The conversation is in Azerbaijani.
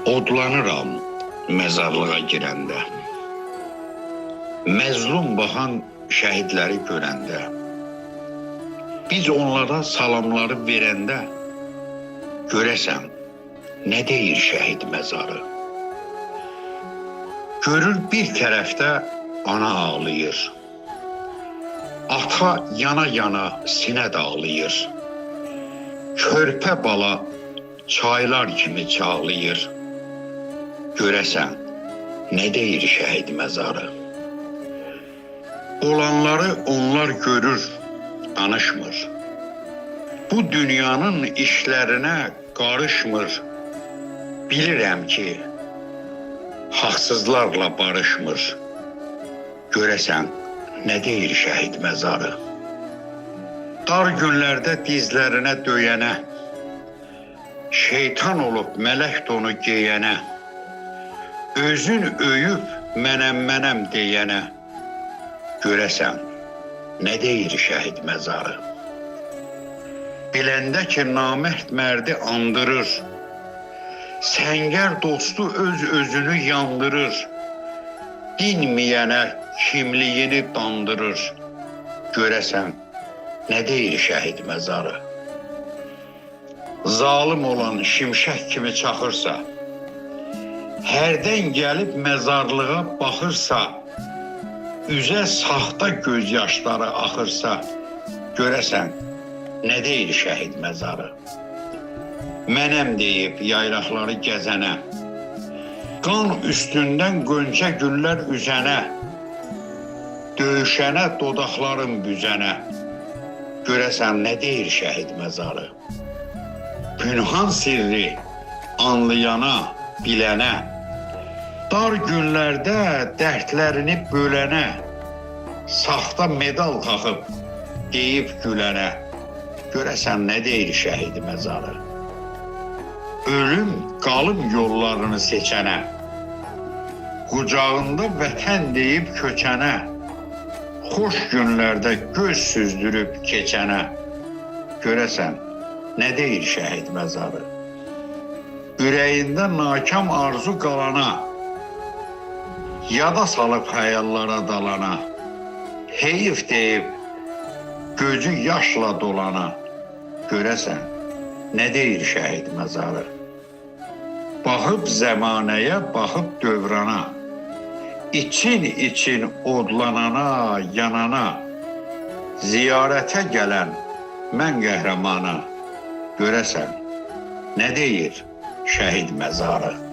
Odlanıram mezarlığa girəndə, məzlum baxan şəhidləri görəndə, biz onlara salamları verəndə, görəsən, nə deyir şəhid məzarı? Görür bir tərəfdə ana ağlayır, ata yana-yana sinə dağlayır, körpə bala çaylar kimi çağlayır. Görəsən, nə deyir şəhid məzarı? Olanları onlar görür, danışmır. Bu dünyanın işlərinə qarışmır. Bilirəm ki, haqsızlarla barışmır. Görəsən, nə deyir şəhid məzarı? Dar günlərdə dizlərinə döyənə, şeytan olub mələk donu geyənə, özün öyüb mənəm deyənə, görəsən, nə deyir şəhid məzarı? Biləndə ki, namərd mərdi andırır, səngər dostu özünü yandırır, dinməyənə kimliyini dandırır, görəsən, nə deyir şəhid məzarı? Zalim olan şimşək kimi çaxırsa, hərdən gəlib məzarlığa baxırsa, üzə saxta göz yaşları axırsa, görəsən, nə deyir şəhid məzarı? Mənəm deyib yaylaqları gəzənə, qan üstündən qönçə güllər üzənə, döyüşənə dodaqların büzənə, görəsən, nə deyir şəhid məzarı? Pünhan sirri anlayana, bilənə, dar günlərdə dərdlərini bölənə, saxta medal taxıb deyib gülənə, görəsən, nə deyir şəhid məzarı? Ölüm qalım yollarını seçənə, qucağında vətən deyib köçənə, xoş günlərdə göz süzdürüb keçənə, görəsən, nə deyir şəhid məzarı? Ürəyində nakam arzu qalana, yada salıb xəyallara dalana, heyif deyib gözü yaşla dolana, görəsən, nə deyir şəhid məzarı? Baxıb zəmanəyə, baxıb dövrana, için odlanana, yanana, ziyarətə gələn mən qəhrəmana, görəsən, nə deyir şəhid məzarı?